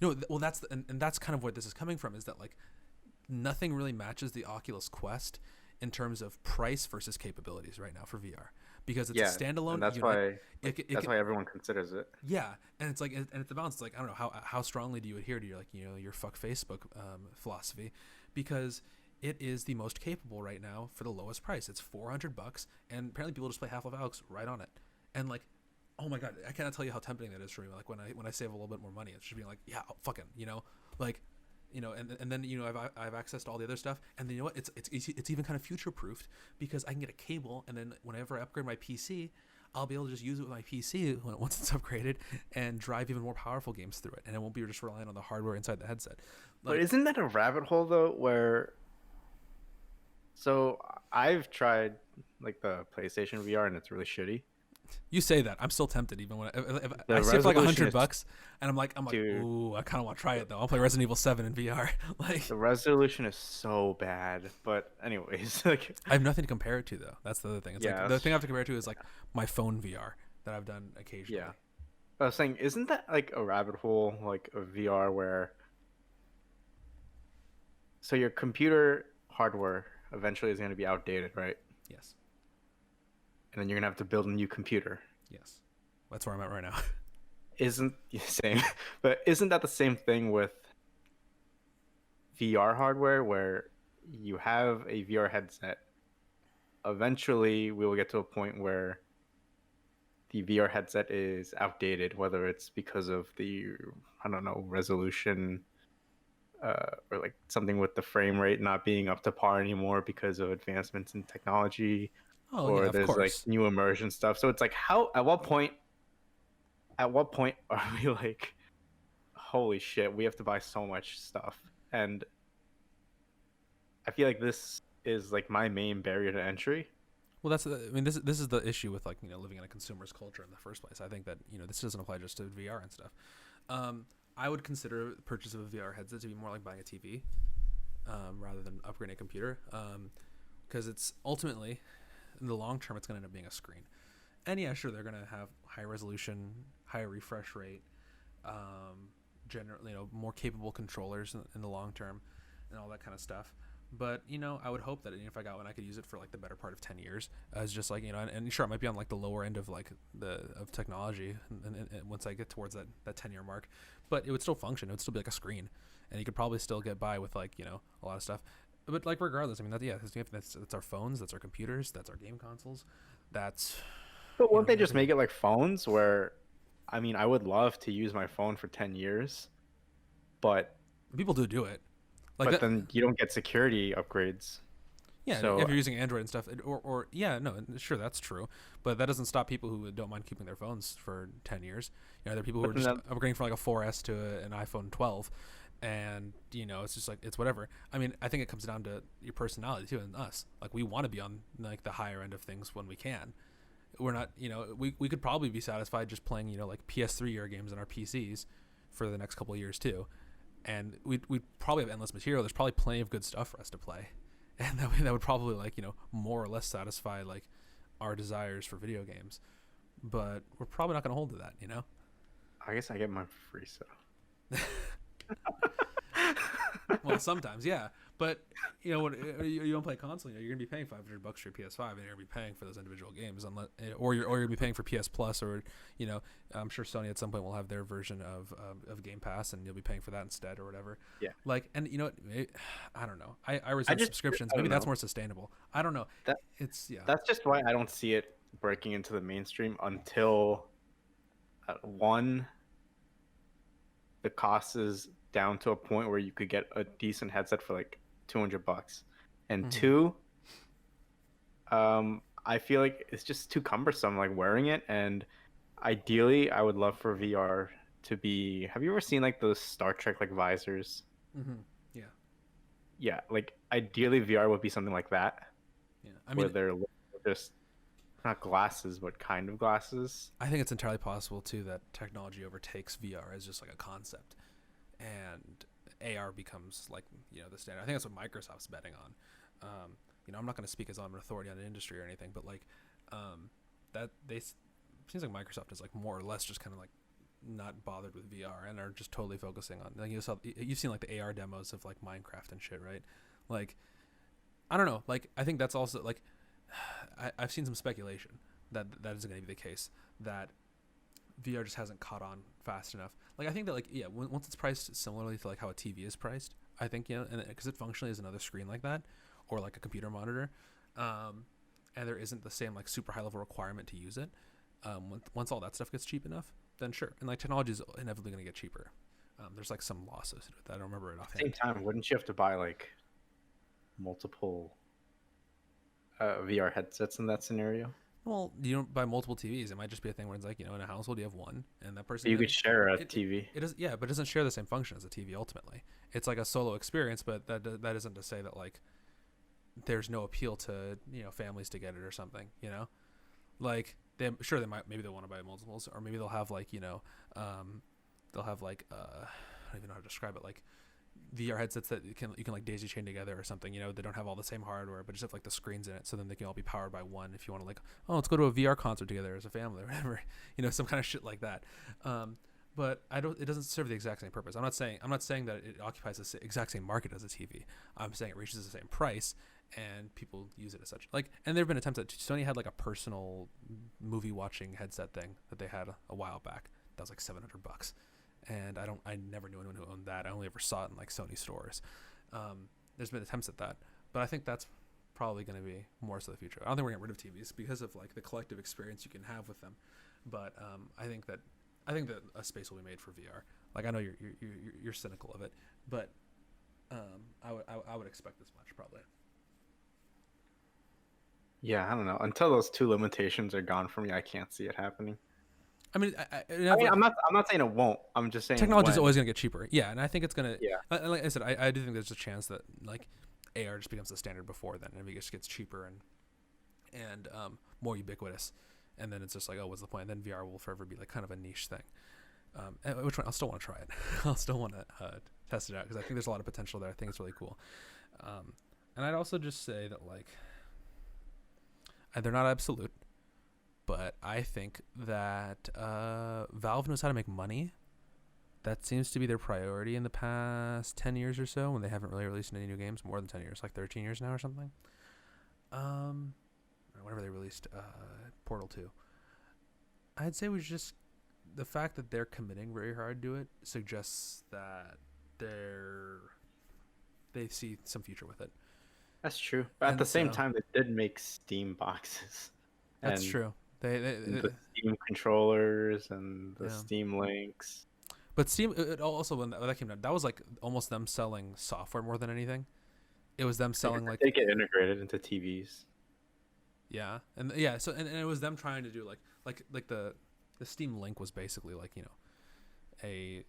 right? Well, that's and that's kind of where this is coming from. Is that like nothing really matches the Oculus Quest in terms of price versus capabilities right now for VR, because it's Yeah, a standalone and that's unit. why that's why everyone considers it. Yeah, and it's like, and it's the balance. It's like, I don't know how strongly do you adhere to your like your fuck Facebook philosophy, because it is the most capable right now for the lowest price. It's $400, and apparently people just play Half-Life Alyx right on it, and like, oh my god, I cannot tell you how tempting that is for me. Like when I save a little bit more money, it's just being like, yeah, fucking, like. And then I've access to all the other stuff, and then it's even kind of future proofed because I can get a cable, and then whenever I upgrade my PC, I'll be able to just use it with my PC once it's upgraded and drive even more powerful games through it, and it won't be just relying on the hardware inside the headset. But isn't that a rabbit hole though? So I've tried like the PlayStation VR and it's really shitty. You say that, I'm still tempted even when if The I see it for like resolution is- $100, and I'm like, Dude. ooh, I kind of want to try it though. I'll play Resident Evil 7 in VR. Like, The resolution is so bad. But anyways, like I have nothing to compare it to though. That's the other thing. It's Yeah, like the that's- thing I have to compare it to is like my phone VR that I've done occasionally. yeah. I was saying, isn't that like a rabbit hole, like a VR where so your computer hardware eventually is going to be outdated, right? Yes. And then you're going to have to build a new computer. Yes. That's where I'm at right now. Isn't same, but isn't that the same thing with VR hardware where you have a VR headset? Eventually, we will get to a point where the VR headset is outdated, whether it's because of the, I don't know, resolution, or like something with the frame rate not being up to par anymore because of advancements in technology, Oh or yeah, of there's like course. new immersion stuff. So it's like, how, at what point are we like, holy shit, we have to buy so much stuff? and I feel like this is like my main barrier to entry. Well, I mean, this is the issue with like living in a consumer's culture in the first place. I think that this doesn't apply just to VR and stuff. I would consider the purchase of a VR headset to be more like buying a TV, rather than upgrading a computer, because it's ultimately in the long term it's going to end up being a screen. And yeah, sure, they're going to have high resolution, higher refresh rate, generally more capable controllers in the long term, and all that kind of stuff. But I would hope that if I got one, I could use it for like the better part of 10 years, as just like and sure, it might be on like the lower end of like of technology, and once I get towards that 10-year mark, but it would still function. It would still be like a screen, and you could probably still get by with like a lot of stuff. But like regardless, I mean that's our phones, that's our computers, that's our game consoles, that's But won't they just make it like phones where, I mean, I would love to use my phone for 10 years, but people do it. Like but that, then you don't get security upgrades. yeah, So if you're using Android and stuff, or yeah, no, sure, that's true, but that doesn't stop people who don't mind keeping their phones for 10 years. There are people who are just upgrading from like a 4S to an iPhone 12, and it's just like it's whatever. I mean, I think it comes down to your personality too, and us. Like we want to be on like the higher end of things when we can. We're not, we could probably be satisfied just playing like PS3 era games on our PCs for the next couple of years too. And we'd probably have endless material. There's probably plenty of good stuff for us to play, and that would probably like more or less satisfy like our desires for video games. But we're probably not going to hold to that, I guess I get my free stuff. Well, sometimes, yeah. But when you don't play console, you're gonna be paying $500 for your PS5, and you're gonna be paying for those individual games, unless or you're gonna be paying for PS Plus, or I'm sure Sony at some point will have their version of Game Pass, and you'll be paying for that instead or whatever. Yeah. Like, and I don't know. I resist subscriptions. Maybe that's more sustainable. I don't know. That's just why I don't see it breaking into the mainstream until one, the cost is down to a point where you could get a decent headset for like $200, and two, I feel like it's just too cumbersome like wearing it. And ideally I would love for VR to be, have you ever seen like those Star Trek like visors? Yeah, like ideally VR would be something like that. I mean, where they're just not glasses but kind of glasses. I think it's entirely possible too that technology overtakes VR as just like a concept, and AR becomes like the standard. I think that's what Microsoft's betting on. I'm not going to speak as I'm an authority on the industry or anything, but like that seems like Microsoft is like more or less just kind of like not bothered with VR and are just totally focusing on like you've seen like the AR demos of like Minecraft and shit, right? Like I don't know, like I think that's also like I've seen some speculation that is going to be the case, that VR just hasn't caught on fast enough. Like I think that like once it's priced similarly to like how a TV is priced, I think and because it functionally is another screen like that, or like a computer monitor, and there isn't the same like super high level requirement to use it. Once all that stuff gets cheap enough, then sure. And like technology is inevitably going to get cheaper. There's like some law associated with that. I don't remember it offhand. At the same time, wouldn't you have to buy like multiple VR headsets in that scenario? Well, you don't buy multiple TVs. It might just be a thing where it's like, in a household you have one, and that person... You could share a TV. It does, yeah, but it doesn't share the same function as a TV ultimately. It's like a solo experience, but that isn't to say that like there's no appeal to families to get it or something. Like maybe they'll want to buy multiples, or maybe they'll have like they'll have like I don't even know how to describe it, like VR headsets that you can like daisy chain together or something. They don't have all the same hardware, but just have like the screens in it, so then they can all be powered by one. If you want to like, let's go to a VR concert together as a family or whatever, some kind of shit like that. But it doesn't serve the exact same purpose. I'm not saying that it occupies the exact same market as a TV. I'm saying it reaches the same price and people use it as such. Like, and there have been attempts that Sony had like a personal movie watching headset thing that they had a while back. That was like $700. And I never knew anyone who owned that. I only ever saw it in like Sony stores. There's been attempts at that, but I think that's probably going to be more so the future. I don't think we're getting rid of TVs because of like the collective experience you can have with them. But I think that a space will be made for VR. Like I know you're cynical of it, but I would expect this much probably. Yeah, I don't know. Until those two limitations are gone for me, I can't see it happening. I mean, I mean, I'm not saying it won't. I'm just saying technology is when. always going to get cheaper. Yeah, and I think it's going Yeah. to. Like I said, I do think there's a chance that like AR just becomes the standard before then, and it just gets cheaper and more ubiquitous, and then it's just like, oh, what's the point? And then VR will forever be like kind of a niche thing. Which one? I'll still want to try it. I'll still want to test it out because I think there's a lot of potential there. I think it's really cool. And I'd also just say that like they're not absolute, but I think that Valve knows how to make money. That seems to be their priority in the past 10 years or so when they haven't really released any new games. More than 10 years, like 13 years now or something. Whenever they released Portal 2. I'd say we just... The fact that they're committing very hard to it suggests that they see some future with it. That's true. But at the same time, they did make Steam boxes. That's true. They the Steam controllers and the Steam Links. But Steam, it also when that came out, that was like almost them selling software more than anything. It was them selling like they get integrated into TVs. Yeah, so it was them trying to do like the Steam Link was basically like, you know, a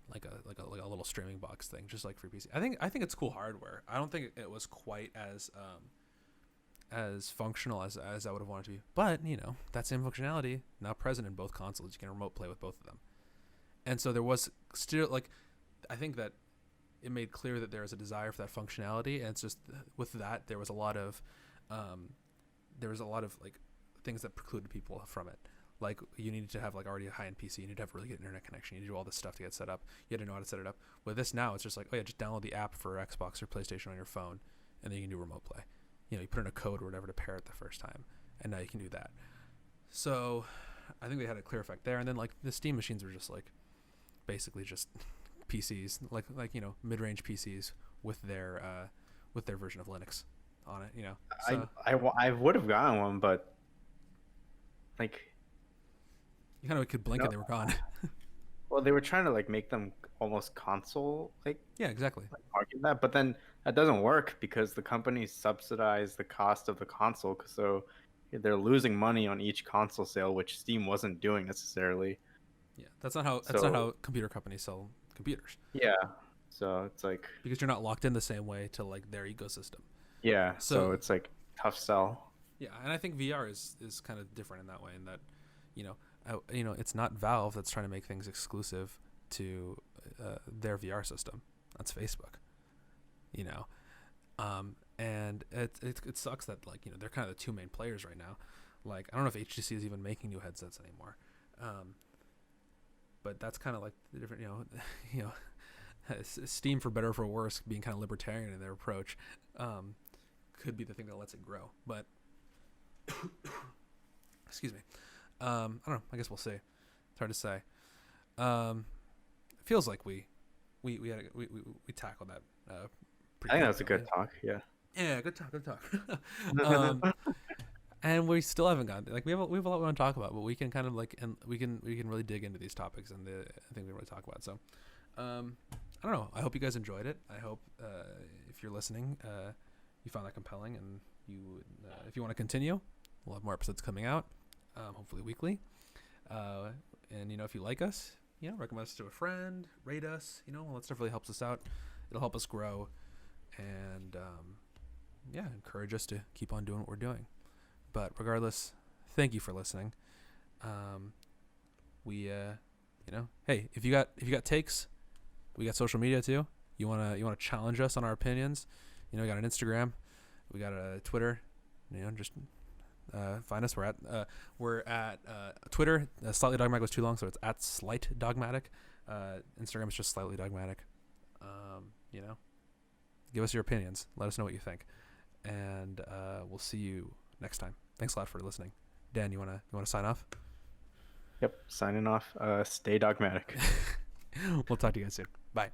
little streaming box thing, just like for PC. I think it's cool hardware. I don't think it was quite as functional as I would have wanted to be. But, you know, that same functionality now present in both consoles. You can remote play with both of them. And so there was still like, I think that it made clear that there is a desire for that functionality, and it's just with that there was a lot of like things that precluded people from it. Like you needed to have like already a high-end PC, you need to have a really good internet connection, you need to do all this stuff to get set up. You had to know how to set it up. With this now, it's just like, oh yeah, just download the app for Xbox or PlayStation on your phone, and then you can do remote play. You know, you put in a code or whatever to pair it the first time, and now you can do that. So I think they had a clear effect there. And then like the Steam machines were just like basically just PCs, like you know, mid-range PCs with their version of Linux on it. You know, so, I would have gotten one, but like you kind of could blink and they were gone. Well, they were trying to like make them almost console like. Yeah, exactly. Like, market that, but then that doesn't work because the companies subsidize the cost of the console, so they're losing money on each console sale, which Steam wasn't doing necessarily. Yeah, that's not how computer companies sell computers. Yeah, so it's like because you're not locked in the same way to like their ecosystem. Yeah, so it's like tough sell. Yeah, and I think VR is kind of different in that way, in that, you know, it's not Valve that's trying to make things exclusive to their VR system. That's Facebook. You know, and it sucks that like, you know, they're kind of the two main players right now. Like I don't know if HTC is even making new headsets anymore. But that's kind of like the different, you know, Steam, for better or for worse, being kind of libertarian in their approach, could be the thing that lets it grow. But excuse me, I don't know. I guess we'll see. It's hard to say. It feels like we tackled that. I think that was a good talk. Yeah. Yeah, good talk. And we still haven't gotten like we have a lot we want to talk about, but we can kind of like, and we can really dig into these topics and the things we really talk about. So I don't know. I hope you guys enjoyed it. I hope if you're listening, you found that compelling, and you if you want to continue, we'll have more episodes coming out, hopefully weekly. And you know, if you like us, you know, recommend us to a friend, rate us. You know, all that stuff really helps us out. It'll help us grow, and yeah, encourage us to keep on doing what we're doing. But regardless, thank you for listening. You know, hey, if you got takes, we got social media too. You wanna challenge us on our opinions? You know, we got an Instagram, we got a Twitter. You know, just find us. We're at Twitter. Slightly Dogmatic was too long, so it's at Slight Dogmatic. Instagram is just Slightly Dogmatic. You know, give us your opinions. Let us know what you think, and we'll see you next time. Thanks a lot for listening. Dan, you wanna sign off? Yep, signing off. Stay dogmatic. We'll talk to you guys soon. Bye.